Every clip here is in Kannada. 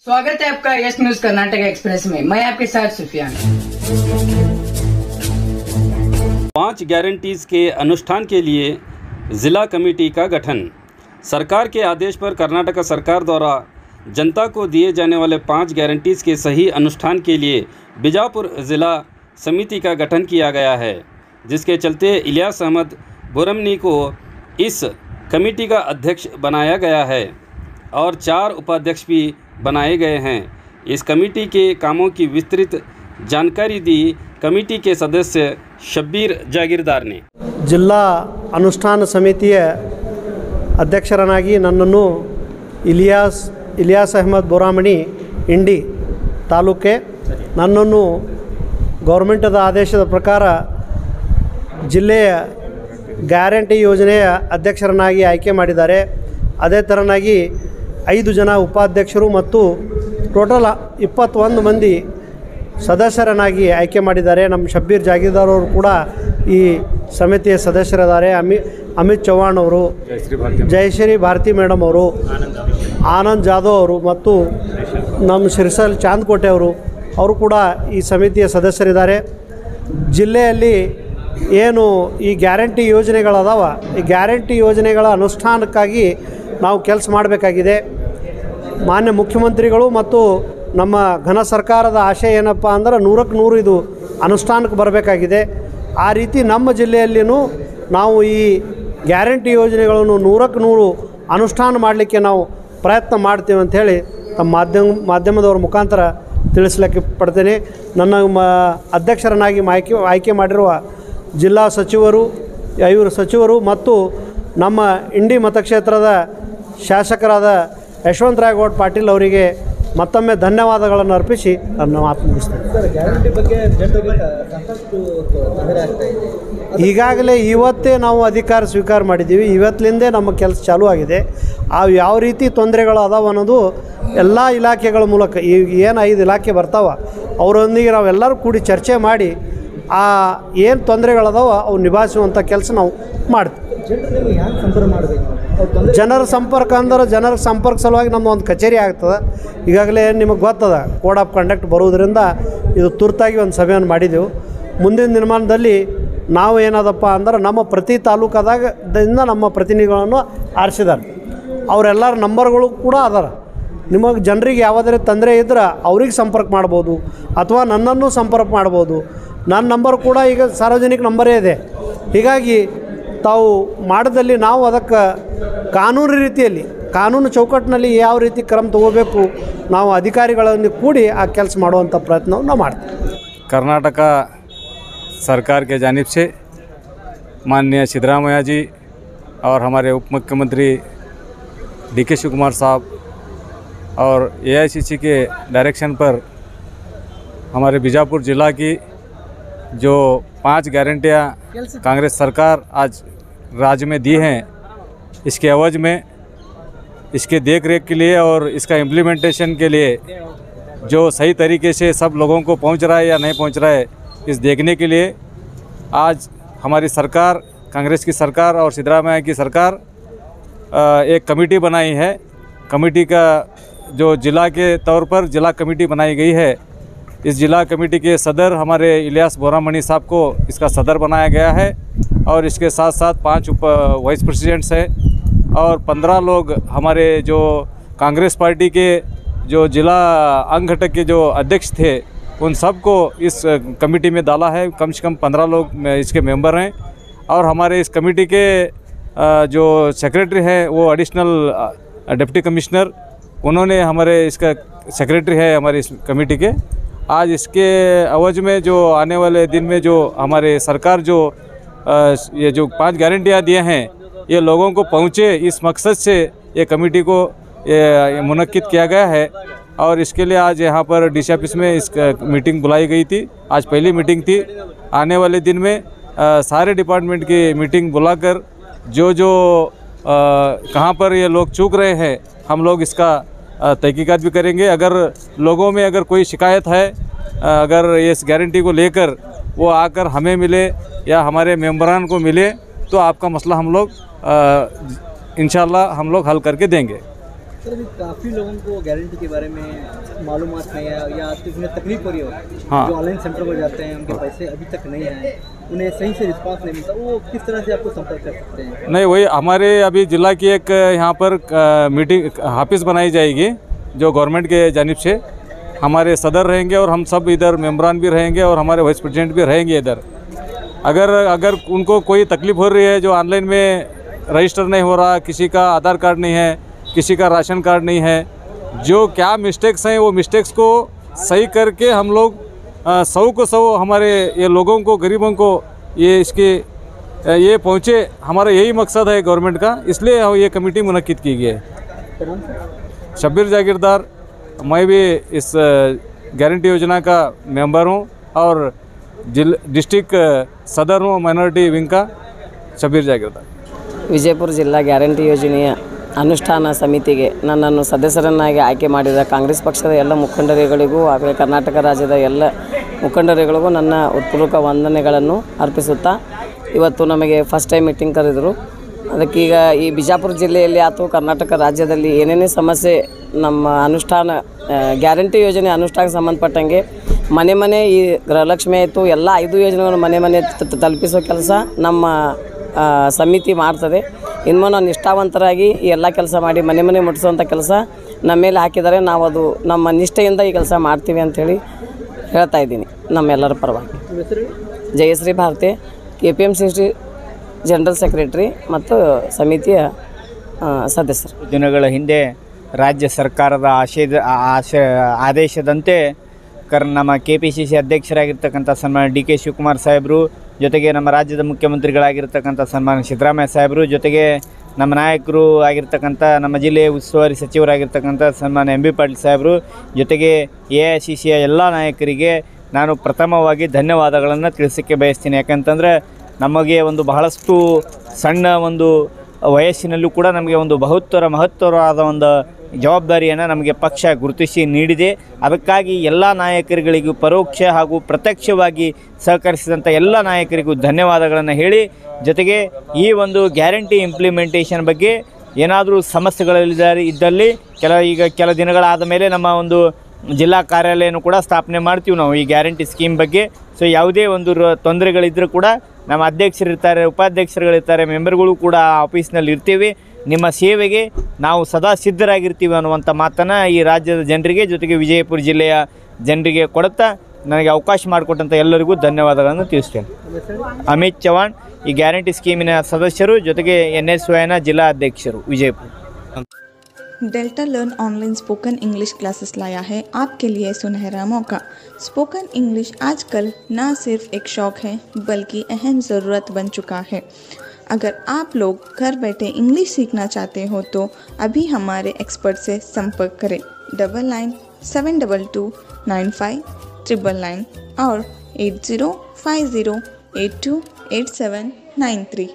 स्वागत है आपका यस न्यूज कर्नाटक एक्सप्रेस में। मैं आपके साथ सुफियान। 5 गारंटीज के अनुष्ठान के लिए जिला कमेटी का गठन। सरकार के आदेश पर कर्नाटक सरकार द्वारा जनता को दिए जाने वाले 5 गारंटीज के सही अनुष्ठान के लिए बीजापुर जिला समिति का गठन किया गया है, जिसके चलते इलियास अहमद बोरमनी को इस कमेटी का अध्यक्ष बनाया गया है और 4 उपाध्यक्ष भी बनाए गए हैं। इस कमेटी के कामों की विस्तृत जानकारी दी कमेटी के सदस्य शब्बीर जागीरदार ने। ಜಿಲ್ಲಾ ಅನುಷ್ಠಾನ ಸಮಿತಿಯ ಅಧ್ಯಕ್ಷರನ್ನಾಗಿ ನನ್ನನ್ನು ಇಲಿಯಾಸ್ ಅಹಮದ್ ಬೋರಾಮಣಿ ಇಂಡಿ ತಾಲೂಕೆ ನನ್ನನ್ನು ಗೌರ್ಮೆಂಟದ ಆದೇಶದ ಪ್ರಕಾರ ಜಿಲ್ಲೆಯ ಗ್ಯಾರಂಟಿ ಯೋಜನೆಯ ಅಧ್ಯಕ್ಷರನ್ನಾಗಿ ಆಯ್ಕೆ ಮಾಡಿದ್ದಾರೆ। ಅದೇ ಥರನಾಗಿ 5 ಜನ ಉಪಾಧ್ಯಕ್ಷರು ಮತ್ತು ಟೋಟಲ್ 21 ಮಂದಿ ಸದಸ್ಯರನ್ನಾಗಿ ಆಯ್ಕೆ ಮಾಡಿದ್ದಾರೆ। ನಮ್ಮ ಶಬ್ಬೀರ್ ಜಾಗೀರ್ದಾರ್ ಅವರು ಕೂಡ ಈ ಸಮಿತಿಯ ಸದಸ್ಯರಿದ್ದಾರೆ। ಅಮಿತ್ ಚವ್ಹಾಣ್ ಅವರು, ಜಯಶ್ರೀ ಭಾರತಿ ಮೇಡಮ್ ಅವರು, ಆನಂದ್ ಜಾಧವ್ ಅವರು ಮತ್ತು ನಮ್ಮ ಶಿರ್ಸಲ್ ಚಾಂದ್ಕೋಟೆ ಅವರು ಕೂಡ ಈ ಸಮಿತಿಯ ಸದಸ್ಯರಿದ್ದಾರೆ। ಜಿಲ್ಲೆಯಲ್ಲಿ ಏನು ಈ ಗ್ಯಾರಂಟಿ ಯೋಜನೆಗಳದಾವ, ಈ ಗ್ಯಾರಂಟಿ ಯೋಜನೆಗಳ ಅನುಷ್ಠಾನಕ್ಕಾಗಿ ನಾವು ಕೆಲಸ ಮಾಡಬೇಕಾಗಿದೆ। ಮಾನ್ಯ ಮುಖ್ಯಮಂತ್ರಿಗಳು ಮತ್ತು ನಮ್ಮ ಘನ ಸರ್ಕಾರದ ಆಶಯ ಏನಪ್ಪ ಅಂದ್ರೆ 100ಕ್ಕೆ 100 ಇದು ಅನುಷ್ಠಾನಕ್ಕೆ ಬರಬೇಕಾಗಿದೆ। ಆ ರೀತಿ ನಮ್ಮ ಜಿಲ್ಲೆಯಲ್ಲಿಯೂ ನಾವು ಈ ಗ್ಯಾರಂಟಿ ಯೋಜನೆಗಳನ್ನು 100ಕ್ಕೆ 100 ಅನುಷ್ಠಾನ ಮಾಡಲಿಕ್ಕೆ ನಾವು ಪ್ರಯತ್ನ ಮಾಡ್ತೀವಿ ಅಂಥೇಳಿ ತಮ್ಮ ಮಾಧ್ಯಮದವರ ಮುಖಾಂತರ ತಿಳಿಸ್ಲಿಕ್ಕೆ ಪಡ್ತೇನೆ। ನನ್ನ ಅಧ್ಯಕ್ಷರನ್ನಾಗಿ ಆಯ್ಕೆ ಮಾಡಿರುವ ಜಿಲ್ಲಾ ಸಚಿವರು, 5 ಸಚಿವರು ಮತ್ತು ನಮ್ಮ ಇಂಡಿ ಮತಕ್ಷೇತ್ರದ ಶಾಸಕರಾದ ಯಶವಂತರಾವ್ ಗೌಡ ಪಾಟೀಲ್ ಅವರಿಗೆ ಮತ್ತೊಮ್ಮೆ ಧನ್ಯವಾದಗಳನ್ನು ಅರ್ಪಿಸಿ ನನ್ನ ಮಾತು ಮುಗಿಸ್ತೇನೆ। ಈಗಾಗಲೇ ಇವತ್ತೇ ನಾವು ಅಧಿಕಾರ ಸ್ವೀಕಾರ ಮಾಡಿದ್ದೀವಿ, ಇವತ್ತಿನಿಂದೇ ನಮ್ಮ ಕೆಲಸ ಚಾಲೂ ಆಗಿದೆ। ಯಾವ ರೀತಿ ತೊಂದರೆಗಳು ಅದಾವ ಅನ್ನೋದು ಎಲ್ಲ ಇಲಾಖೆಗಳ ಮೂಲಕ ಏನು 5 ಇಲಾಖೆ ಬರ್ತಾವ ಅವರೊಂದಿಗೆ ನಾವೆಲ್ಲರೂ ಕೂಡಿ ಚರ್ಚೆ ಮಾಡಿ ಏನು ತೊಂದರೆಗಳದಾವ ಅವು ನಿಭಾಯಿಸುವಂಥ ಕೆಲಸ ನಾವು ಮಾಡ್ತೀವಿ। ಜನರ ಸಂಪರ್ಕ ಅಂದ್ರೆ ಜನರ ಸಂಪರ್ಕ ಸಲುವಾಗಿ ನಮ್ಮದು ಒಂದು ಕಚೇರಿ ಆಗ್ತದೆ। ಈಗಾಗಲೇ ನಿಮಗೆ ಗೊತ್ತದ ಕೋಡ್ ಆಫ್ ಕಂಡಕ್ಟ್ ಬರುವುದರಿಂದ ಇದು ತುರ್ತಾಗಿ ಒಂದು ಸಭೆಯನ್ನು ಮಾಡಿದೆವು। ಮುಂದಿನ ದಿನಮಾನದಲ್ಲಿ ನಾವು ಏನದಪ್ಪ ಅಂದ್ರೆ ನಮ್ಮ ಪ್ರತಿ ತಾಲೂಕದಿಂದ ನಮ್ಮ ಪ್ರತಿನಿಧಿಗಳನ್ನು ಆರಿಸಿದ್ದಾರೆ, ಅವರೆಲ್ಲರ ನಂಬರ್ಗಳು ಕೂಡ ಅದಾರ। ನಿಮಗೆ ಜನರಿಗೆ ಯಾವುದೇ ತೊಂದರೆ ಇದ್ರೆ ಅವ್ರಿಗೆ ಸಂಪರ್ಕ ಮಾಡ್ಬೋದು ಅಥವಾ ನನ್ನನ್ನು ಸಂಪರ್ಕ ಮಾಡ್ಬೋದು। ನನ್ನ ನಂಬರ್ ಕೂಡ ಈಗ ಸಾರ್ವಜನಿಕ ನಂಬರೇ ಇದೆ। ಹೀಗಾಗಿ ತಾವು ಮಾಡಿದಲ್ಲಿ ನಾವು ಅದಕ್ಕೆ ಕಾನೂನು ಚೌಕಟ್ಟಿನಲ್ಲಿ ಯಾವ ರೀತಿ ಕ್ರಮ ತಗೋಬೇಕು ನಾವು ಅಧಿಕಾರಿಗಳನ್ನು ಕೂಡಿ ಆ ಕೆಲಸ ಮಾಡುವಂಥ ಪ್ರಯತ್ನವನ್ನು ನಾವು ಮಾಡ್ತೀವಿ। कर्नाटक सरकार के जानिब से माननीय सिद्धरामैया जी और हमारे उप मुख्यमंत्री DK शिवकुमार साहब और AICC के डायरेक्शन पर हमारे बीजापुर ज़िला की जो 5 गारंटियाँ कांग्रेस सरकार आज राज्य में दी हैं, इसके एवज में इसके देख रेख के लिए और इसका इम्प्लीमेंटेशन के लिए जो सही तरीके से सब लोगों को पहुंच रहा है या नहीं पहुंच रहा है, इस देखने के लिए आज हमारी सरकार, कांग्रेस की सरकार और सिद्धरामैया की सरकार एक कमेटी बनाई है। कमेटी का जो ज़िला के तौर पर ज़िला कमेटी बनाई गई है। इस ज़िला कमेटी के सदर हमारे इलियास बोरामणी साहब को इसका सदर बनाया गया है और इसके साथ साथ 5 वाइस प्रेसिडेंट्स हैं और 15 लोग हमारे जो कांग्रेस पार्टी के जो ज़िला अंग घटक के जो अध्यक्ष थे उन सब को इस कमेटी में डाला है। कम से कम 15 लोग इसके मेंबर हैं और हमारे इस कमेटी के जो सेक्रेटरी हैं वो एडिशनल डिप्टी कमिश्नर, उन्होंने हमारे इसका सेक्रेटरी है हमारे इस कमेटी के। आज इसके अवज में जो आने वाले दिन में जो हमारे सरकार जो ये जो 5 गारंटियाँ दिए हैं ये लोगों को पहुँचे, इस मकसद से ये कमेटी को मुनक्किद किया गया है। और इसके लिए आज यहाँ पर DC ऑफिस में इस मीटिंग बुलाई गई थी। आज पहली मीटिंग थी। आने वाले दिन में सारे डिपार्टमेंट की मीटिंग बुलाकर जो कहाँ पर ये लोग चूक रहे हैं हम लोग इसका तहकीकात भी करेंगे। अगर लोगों में अगर कोई शिकायत है, अगर इस गारंटी को लेकर वो आकर हमें मिले या हमारे मेंबरान को मिले तो आपका मसला हम लोग इंशाल्लाह हम लोग हल करके देंगे। सर अभी काफ़ी लोगों को गारंटी के बारे में मालूमात नहीं है या उन्हें तकलीफ हो रही हो। हाँ। जो ऑनलाइन सेंटर पर जाते हैं उनके पैसे अभी तक नहीं आए, उन्हें सही से रिस्पांस नहीं मिलता, वो किस तरह से आपको संपर्क कर सकते हैं? नहीं, वही हमारे अभी जिला की एक यहाँ पर मीटिंग ऑफिस बनाई जाएगी जो गवर्नमेंट के जानिब से। हमारे सदर रहेंगे और हम सब इधर मेम्बरान भी रहेंगे और हमारे वाइस प्रेसिडेंट भी रहेंगे इधर। अगर उनको कोई तकलीफ़ हो रही है, जो ऑनलाइन में रजिस्टर नहीं हो रहा, किसी का आधार कार्ड नहीं है, किसी का राशन कार्ड नहीं है, जो क्या मिस्टेक्स हैं वो मिस्टेक्स को सही करके हम लोग 100 को 100 हमारे ये लोगों को, गरीबों को ये पहुँचे। हमारा यही मकसद है गवर्नमेंट का, इसलिए ये कमेटी मुनक्किद की गई है। शब्बीर जागीरदार, मैं भी इस गारंटी योजना का मेंबर हूँ और डिस्ट्रिक्ट सदर हूँ माइनॉरिटी विंग का, शब्बीर जागीरदार। ವಿಜಯಪುರ ಜಿಲ್ಲಾ ಗ್ಯಾರಂಟಿ ಯೋಜನೆಯ ಅನುಷ್ಠಾನ ಸಮಿತಿಗೆ ನನ್ನನ್ನು ಸದಸ್ಯರನ್ನಾಗಿ ಆಯ್ಕೆ ಮಾಡಿದ ಕಾಂಗ್ರೆಸ್ ಪಕ್ಷದ ಎಲ್ಲ ಮುಖಂಡರುಗಳಿಗೂ ಹಾಗೂ ಕರ್ನಾಟಕ ರಾಜ್ಯದ ಎಲ್ಲ ಮುಖಂಡರುಗಳಿಗೂ ನನ್ನ ಹೃತ್ಪೂರ್ವಕ ವಂದನೆಗಳನ್ನು ಅರ್ಪಿಸುತ್ತಾ, ಇವತ್ತು ನಮಗೆ ಫಸ್ಟ್ ಟೈಮ್ ಮೀಟಿಂಗ್ ಕರೆದರು. ಅದಕ್ಕೀಗ ಈ ಬಿಜಾಪುರ ಜಿಲ್ಲೆಯಲ್ಲಿ ಅಥವಾ ಕರ್ನಾಟಕ ರಾಜ್ಯದಲ್ಲಿ ಏನೇನೇ ಸಮಸ್ಯೆ ನಮ್ಮ ಅನುಷ್ಠಾನ ಗ್ಯಾರಂಟಿ ಯೋಜನೆ ಅನುಷ್ಠಾನಕ್ಕೆ ಸಂಬಂಧಪಟ್ಟಂಗೆ ಮನೆ ಈ ಗೃಹಲಕ್ಷ್ಮಿ ಆಯಿತು, ಎಲ್ಲ 5 ಯೋಜನೆಗಳನ್ನು ಮನೆ ತಲುಪಿಸೋ ಕೆಲಸ ನಮ್ಮ ಸಮಿತಿ ಮಾಡ್ತದೆ. ಇನ್ನು ನಾನು ನಿಷ್ಠಾವಂತರಾಗಿ ಈ ಎಲ್ಲ ಕೆಲಸ ಮಾಡಿ ಮನೆ ಮುಟ್ಟಿಸುವಂಥ ಕೆಲಸ ನಮ್ಮ ಮೇಲೆ ಹಾಕಿದ್ದಾರೆ. ನಾವು ಅದು ನಮ್ಮ ನಿಷ್ಠೆಯಿಂದ ಈ ಕೆಲಸ ಮಾಡ್ತೀವಿ ಅಂಥೇಳಿ ಹೇಳ್ತಾ ಇದ್ದೀನಿ ನಮ್ಮೆಲ್ಲರ ಪರವಾಗಿ. Jayashree Bharati, KPMC general secretary ಮತ್ತು ಸಮಿತಿಯ ಸದಸ್ಯರು. ದಿನಗಳ ಹಿಂದೆ ರಾಜ್ಯ ಸರ್ಕಾರದ ಆದೇಶದಂತೆ ನಮ್ಮ KPCC ಅಧ್ಯಕ್ಷರಾಗಿರ್ತಕ್ಕಂಥ ಸನ್ಮಾನ್ಯ DK ಶಿವಕುಮಾರ್ ಸಾಹೇಬರು, ಜೊತೆಗೆ ನಮ್ಮ ರಾಜ್ಯದ ಮುಖ್ಯಮಂತ್ರಿಗಳಾಗಿರ್ತಕ್ಕಂಥ ಸನ್ಮಾನ್ಯ ಸಿದ್ದರಾಮಯ್ಯ ಸಾಹೇಬರು, ಜೊತೆಗೆ ನಮ್ಮ ನಾಯಕರು ಆಗಿರ್ತಕ್ಕಂಥ ನಮ್ಮ ಜಿಲ್ಲೆಯ ಉಸ್ತುವಾರಿ ಸಚಿವರಾಗಿರ್ತಕ್ಕಂಥ ಸನ್ಮಾನ್ಯ MB ಪಾಟೀಲ್ ಸಾಹೇಬರು, ಜೊತೆಗೆ AICCಯ ಎಲ್ಲ ನಾಯಕರಿಗೆ ನಾನು ಪ್ರಥಮವಾಗಿ ಧನ್ಯವಾದಗಳನ್ನು ತಿಳಿಸೋಕ್ಕೆ ಬಯಸ್ತೀನಿ. ಯಾಕಂತಂದರೆ ನಮಗೆ ಒಂದು ಬಹಳಷ್ಟು ಸಣ್ಣ ಒಂದು ವಯಸ್ಸಿನಲ್ಲೂ ಕೂಡ ನಮಗೆ ಒಂದು ಮಹತ್ತರವಾದ ಒಂದು ಜವಾಬ್ದಾರಿಯನ್ನು ನಮಗೆ ಪಕ್ಷ ಗುರುತಿಸಿ ನೀಡಿದೆ. ಅದಕ್ಕಾಗಿ ಎಲ್ಲ ನಾಯಕರುಗಳಿಗೂ ಪರೋಕ್ಷ ಹಾಗೂ ಪ್ರತ್ಯಕ್ಷವಾಗಿ ಸಹಕರಿಸಿದಂಥ ಎಲ್ಲ ನಾಯಕರಿಗೂ ಧನ್ಯವಾದಗಳನ್ನು ಹೇಳಿ, ಜೊತೆಗೆ ಈ ಒಂದು ಗ್ಯಾರಂಟಿ ಇಂಪ್ಲಿಮೆಂಟೇಷನ್ ಬಗ್ಗೆ ಏನಾದರೂ ಸಮಸ್ಯೆಗಳಿದ್ದಲ್ಲಿ ಕೆಲ ದಿನಗಳಾದ ಮೇಲೆ ನಮ್ಮ ಒಂದು ಜಿಲ್ಲಾ ಕಾರ್ಯಾಲಯನೂ ಕೂಡ ಸ್ಥಾಪನೆ ಮಾಡ್ತೀವಿ ನಾವು ಈ ಗ್ಯಾರಂಟಿ ಸ್ಕೀಮ್ ಬಗ್ಗೆ. ಸೊ ಯಾವುದೇ ಒಂದು ತೊಂದರೆಗಳಿದ್ದರೂ ಕೂಡ ನಮ್ಮ ಅಧ್ಯಕ್ಷರಿರ್ತಾರೆ, ಉಪಾಧ್ಯಕ್ಷರುಗಳಿರ್ತಾರೆ, ಮೆಂಬರ್ಗಳು ಕೂಡ ಆಫೀಸ್ನಲ್ಲಿ ಇರ್ತೀವಿ. ನಿಮ್ಮ ಸೇವೆಗೆ ನಾವು ಸದಾ ಸಿದ್ಧರಾಗಿರ್ತೀವಿ ಅನ್ನುವಂಥ ಮಾತನ್ನು ಈ ರಾಜ್ಯದ ಜನರಿಗೆ, ಜೊತೆಗೆ ವಿಜಯಪುರ ಜಿಲ್ಲೆಯ ಜನರಿಗೆ ಕೊಡುತ್ತಾ ನನಗೆ ಅವಕಾಶ ಮಾಡಿಕೊಟ್ಟಂಥ ಎಲ್ಲರಿಗೂ ಧನ್ಯವಾದಗಳನ್ನು ತಿಳಿಸ್ತೇನೆ. ಅಮಿತ್ ಚವಾಣ್, ಈ ಗ್ಯಾರಂಟಿ ಸ್ಕೀಮಿನ ಸದಸ್ಯರು, ಜೊತೆಗೆ NSYನ ಜಿಲ್ಲಾ ಅಧ್ಯಕ್ಷರು, Vijayapura. Delta learn online spoken English classes लाया है आपके लिए सुनहरा मौका। स्पोकन इंग्लिश आजकल न सिर्फ एक शौक है बल्कि अहम ज़रूरत बन चुका है। अगर आप लोग घर बैठे इंग्लिश सीखना चाहते हो तो अभी हमारे एक्सपर्ट से संपर्क करें 9972295999 और 8050828793।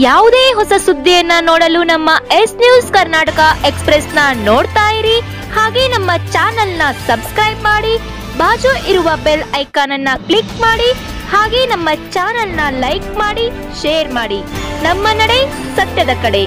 ಯಾವುದೇ ಹೊಸ ಸುದ್ದಿಯನ್ನ ನೋಡಲು ನಮ್ಮ ಎಸ್ ನ್ಯೂಸ್ ಕರ್ನಾಟಕ ಎಕ್ಸ್‌ಪ್ರೆಸ್ ನ ನೋಡ್ತಾ ಇರಿ. ಹಾಗೆ ನಮ್ಮ ಚಾನೆಲ್ ನ ಸಬ್ಸ್ಕ್ರೈಬ್ ಮಾಡಿ, ಬಾಜು ಇರುವ ಬೆಲ್ ಐಕಾನ್ ಅನ್ನ ಕ್ಲಿಕ್ ಮಾಡಿ. ಹಾಗೆ ನಮ್ಮ ಚಾನೆಲ್ ನ ಲೈಕ್ ಮಾಡಿ, ಶೇರ್ ಮಾಡಿ. ನಮ್ಮ ನಡೆ ಸತ್ಯದ ಕಡೆ.